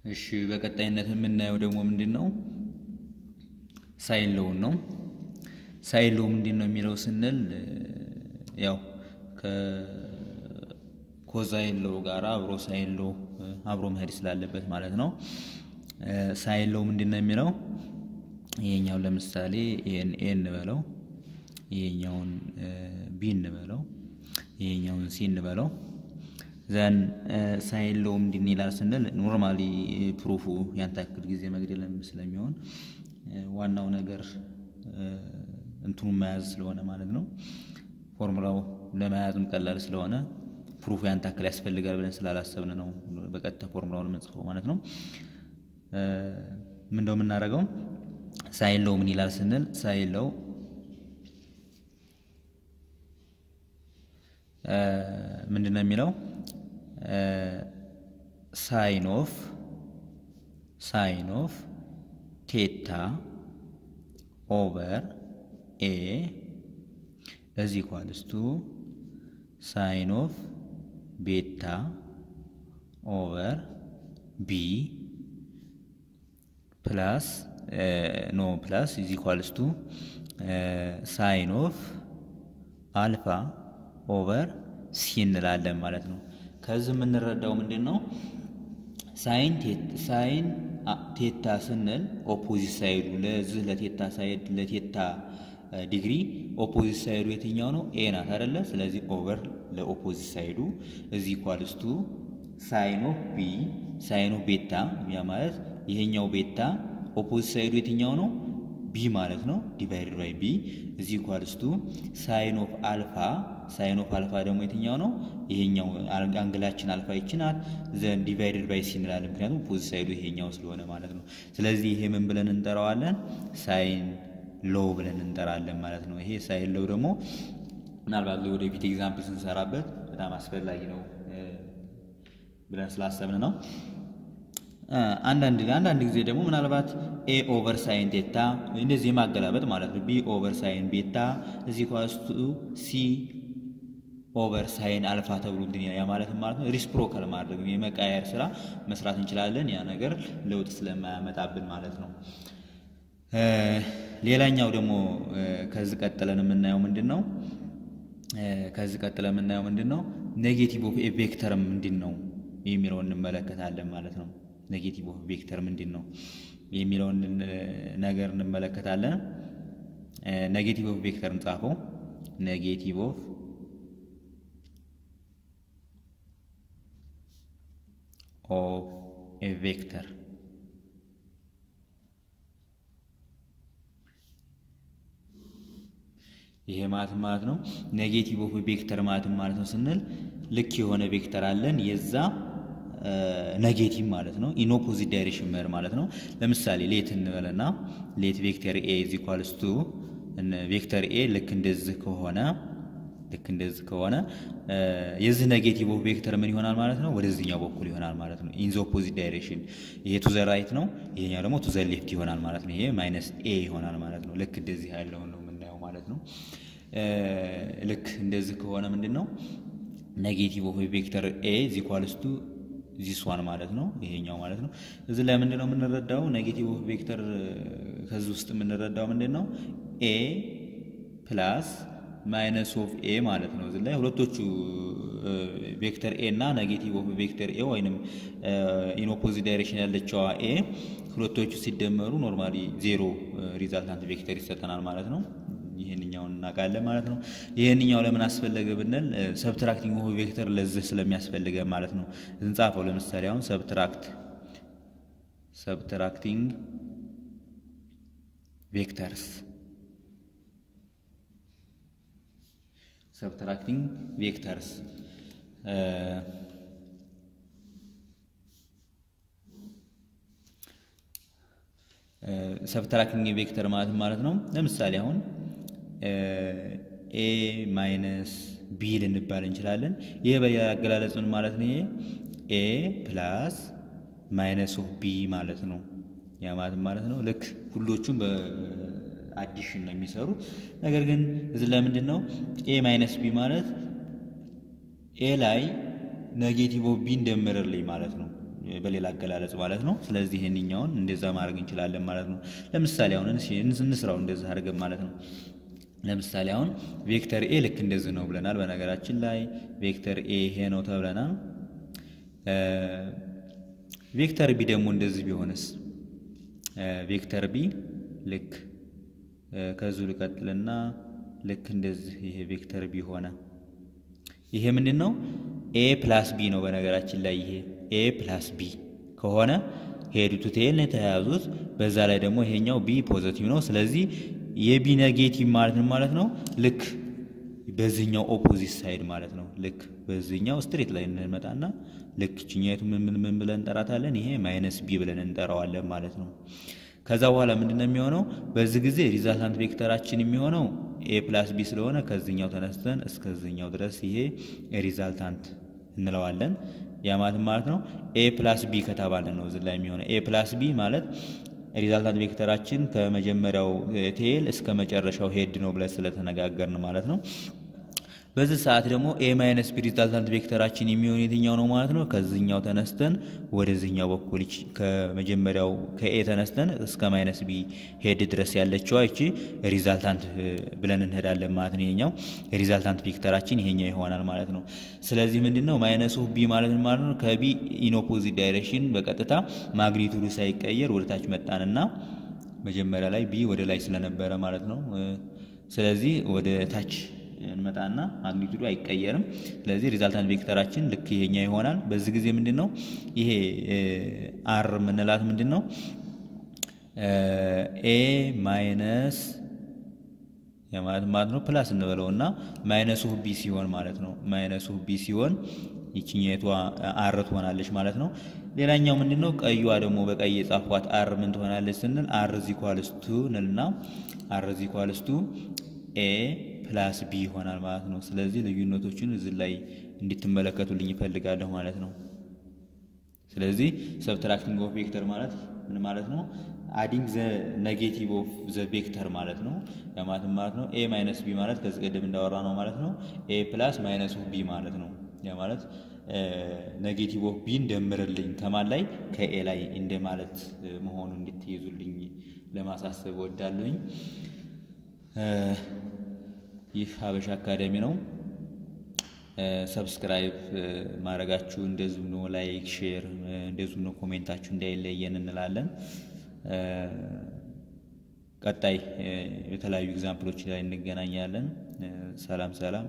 እሺ በቀጣይነት የምናየው ደግሞ ምንድነው ሳይን ሎው ነው። ሳይን ሎው ምንድነው የሚለው ስንል ያው ከኮዛይን ሎው ጋር አብሮ ሳይን ሎው አብሮ መሄድ ስላለበት ማለት ነው። ሳይን ሎው ምንድነው የሚለው ይሄኛው ለምሳሌ ኤን እንበለው ይሄኛውን ቢ እንበለው ይሄኛውን ሲ እንበለው ዘን ሳይን ሎው ምንድነው ይላል ስንል ኖርማሊ ፕሩፉ ያንታክል ጊዜ መግደልም ስለሚሆን ዋናው ነገር እንትኑ መያዝ ስለሆነ ማለት ነው። ፎርሙላው ለመያዝም ቀላል ስለሆነ ፕሩፉ ያንታክል ያስፈልጋል ብለን ስላላሰብን ነው በቀጥታ ፎርሙላውን የምንጽፈው ማለት ነው። ምንድነው የምናደርገው ሳይን ሎው ምን ይላል ስንል ሳይን ሎው ምንድነው የሚለው ሳይን ኦፍ ቴታ ኦቨር ኤ is equals to sin of beta over b plus plus is equals to sin of alpha over c እንላለን ማለት ነው። ከዚህ የምንረዳው ምንድነው ሳይን ቴታ ስንል ኦፖዚት ሳይዱ ለዚህ ለቴታ ሳይድ ለቴታ ዲግሪ ኦፖዚት ሳይዱ የትኛው ነው ኤ ናት አይደለ? ስለዚህ ኦቨር ለኦፖዚት ሳይዱ is equals to sin of b sin of beta ያ ማለት ይሄኛው ቤታ ኦፖዚት ሳይዱ የትኛው ነው b ማለት ነው divided by b is equals to sin of alpha ደግሞ የትኛው ነው ይሄኛው አንግላችን አልፋ ይችላል ዘን divided by c እንላለን ምክንያቱም ኦፖዚት ሳይዱ ይሄኛው ስለሆነ ማለት ነው። ስለዚህ ይሄ ምን ብለን እንጠራዋለን ሳይን ሎው ብለን እንጠራለን ማለት ነው። ይሄ ሳይን ሎው ደግሞ ምናልባት ወደፊት ኤግዛምፕል ስንሰራበት በጣም አስፈላጊ ነው ብለን ስላሰብን ነው። አንዳንድ ጊዜ ደግሞ ምናልባት a over sin theta እንደዚህ ማገላበጥ ማለት ነው b over sin beta is equals to c over sin alpha ተብሎ ያ ማለት ነው ሪስፕሮካል ማድረግ የመቃየር ስራ መስራት እንችላለን ያ ነገር ለውጥ ስለማያመጣብን ማለት ነው። ሌላኛው ደግሞ ከዚህ ቀጥለን የምናየው ምንድነው ኔጌቲቭ ኦፍ ኤ ቬክተር ምንድነው የሚለውን እንመለከታለን ማለት ነው። ኔጌቲቭ ኦፍ ቬክተር ምንድነው የሚለውን ነገር እንመለከታለን። ኔጌቲቭ ኦፍ ቬክተር እንጻፈው ኔጌቲቭ ኦፍ ኤ ቬክተር ይሄ ማለት ነው ኔጌቲቭ ኦፍ ቬክተር ማለት ነው ስንል ልክ የሆነ ቬክተር አለን የዛ ኔጌቲቭ ማለት ነው ኢን ኦፖዚት ዳይሬክሽን ማለት ነው። ለምሳሌ ሌት እንበለና ሌት ቬክተር a is equals to ቬክተር a ልክ እንደዚህ ከሆነ የዚህ ኔጌቲቭ ኦፍ ቬክተር ምን ይሆናል ማለት ነው ወደዚህኛው በኩል ይሆናል ማለት ነው ኢን ኦፖዚት ዳይሬክሽን ይሄ ቱ ዘ ራይት ነው ይሄኛው ደግሞ ቱ ዘ ሌፍት ይሆናል ማለት ነው። ይሄ -a ይሆናል ማለት ነው ልክ እንደዚህ ያለው ነው የምናየው ማለት ነው። ልክ እንደዚህ ከሆነ ምንድነው ኔጌቲቭ ኦፍ ቬክተር a is equals to this one ማለት ነው ይሄኛው ማለት ነው። እዚህ ላይ ምንድነው የምንረዳው ኔጌቲቭ ኦፍ ቬክተር ከዚህ ውስጥ የምንረዳው ምንድነው a plus minus of a ማለት ነው። እዚህ ላይ ሁለቶቹ ቬክተር a እና ኔጌቲቭ ኦፍ ቬክተር a ወይንም ኢን ኦፖዚት ዳይሬክሽን ያለችው a ሁለቶቹ ሲደመሩ ኖርማሊ ዜሮ ሪዛልታንት ቬክተር ይሰጠናል ማለት ነው። ይሄንኛውን እናቃለን ማለት ነው። ይሄንኛው ለምን አስፈለገ ብንል ሰብትራክቲንግ ኦፍ ቬክተር ለዚህ ስለሚያስፈልገ ማለት ነው። እንጻፈው ለምሳሌ አሁን ሰብትራክቲንግ ቬክተርስ ሰብትራክቲንግ ቬክተር ማለት ነው። ለምሳሌ አሁን a minus b ልንባል እንችላለን። ይሄ በያገላለጽ ምን ማለት ነው? a plus minus of b ማለት ነው። ያ ማለት ነው ልክ ሁሉቹም በአዲሽን ነው የሚሰሩት። ነገር ግን እዚህ ላይ ምንድነው a minus b ማለት a ላይ ኔጌቲቭ ኦፍ b እንደምረልኝ ማለት ነው። በሌላ አገላለጽ ማለት ነው ስለዚህ ይሄንኛውን እንደዛ ማድረግ እንችላለን ማለት ነው ለምሳሌ አሁን እንስራው እንደዛ አድርገን ማለት ነው ለምሳሌ አሁን ቬክተር ኤ ልክ እንደዚህ ነው ብለናል በነገራችን ላይ ቬክተር ኤ ይሄ ነው ተብለናል ቬክተር ቢ ደግሞ እንደዚህ ቢሆንስ ቬክተር ቢ ልክ ከዚህ ልቀጥልና ልክ እንደዚህ ይሄ ቬክተር ቢ ሆነ ይሄ ምንድነው a + b ነው በነገራችን ላይ ይሄ a + b ከሆነ ሄድ ቱ ቴል ነው ተያዙት በዛ ላይ ደግሞ ይሄኛው b ፖዚቲቭ ነው ስለዚህ የb ኔጌቲቭ ማለት ነው ልክ በዚህኛው ኦፖዚት ሳይድ ማለት ነው ልክ በዚህኛው ስትሬት ላይ እንመጣና ልክ ጭኛይቱ ምን ብለን እንጠራታለን ይሄ -b ብለን እንጠራዋለን ማለት ነው ከዛ በኋላ ምንድነው የሚሆነው በዚህ ጊዜ ሪዛልታንት ቬክተራችን የሚሆነው a + b ስለሆነ ከዚህኛው ተነስተን እስከዚህኛው ድረስ ይሄ ሪዛልታንት እንለዋለን ያ ማለት ነው a + b ከተባለ ነው እዚህ ላይ የሚሆነው a + b ማለት ሪዛልታንት ቬክተራችን ከመጀመሪያው ቴል እስከ መጨረሻው ሄድ ነው ብለን ስለተነጋገርን ማለት ነው በዚህ ሰዓት ደግሞ a - b ሪዛልታንት ቬክተራችን የሚሆነው የትኛው ነው ማለት ነው ከዚህኛው ተነስተን ወደዚህኛው በኩል ከመጀመሪያው ከa ተነስተን እስከ -b ሄድ ድረስ ያለችው አይቺ ሪዛልታንት ብለን እንሄዳለን ማለት ነው ይሄኛው ሪዛልታንት ቬክተራችን ይሄኛው ይሆናል ማለት ነው ስለዚህ ምንድነው -b ማለት ነው ከb ኢን ኦፖዚት ዳይሬክሽን በቀጥታ ማግኒቱዱ ሳይቀየር ወደታች መጣንና መጀመሪያ ላይ b ወደ ላይ ስለነበረ ማለት ነው ስለዚህ ወደ ታች እንመጣና ማግኒቱዱ አይቀየርም ስለዚህ ሪዛልታንት ቬክተራችን ልክ ይሄኛ ይሆናል በዚህ ጊዜ ምንድነው ይሄ r ምንላት ምንድነው a ማይነስ ማለት ነው ፕላስ እንበለውና -b ሲሆን ማለት ነው -b ሲሆን ይቺኛይቷ r ትሆናለች ማለት ነው ሌላኛው ምንድነው ቀይዋ ደግሞ በቀይ የጻፍኳት r ምን ትሆናለች ስንል r = ነልና r = a + b ይሆናል ማለት ነው ስለዚህ ልዩነቶችን እዚህ ላይ እንድትመለከቱልኝ ይፈልጋለሁ ማለት ነው ስለዚህ ሰብትራክቲንግ ኦፍ ቬክተር ማለት ምን ማለት ነው አዲንግ ዘ ኔጌቲቭ ኦፍ ዘ ቬክተር ማለት ነው ያ ማለት ነው a - b ማለት ከዚህ ቀደም እንዳወራ ነው ማለት ነው a + -b ማለት ነው ያ ማለት ኔጌቲቭ ኦፍ b እንደምርልኝ ከማን ላይ ከa ላይ እንደማለት መሆኑን እንድትይዙልኝ ለማሳሰብ ወዳለኝ ይህ ሀበሻ አካዳሚ ነው ሰብስክራይብ ማድረጋችሁ እንደዚሁ ነው ላይክ ሼር እንደዚሁ ነው ኮሜንታችሁ እንዳይለየን እንላለን ቀጣይ የተለያዩ ኤግዛምፕሎች ላይ እንገናኛለን ሰላም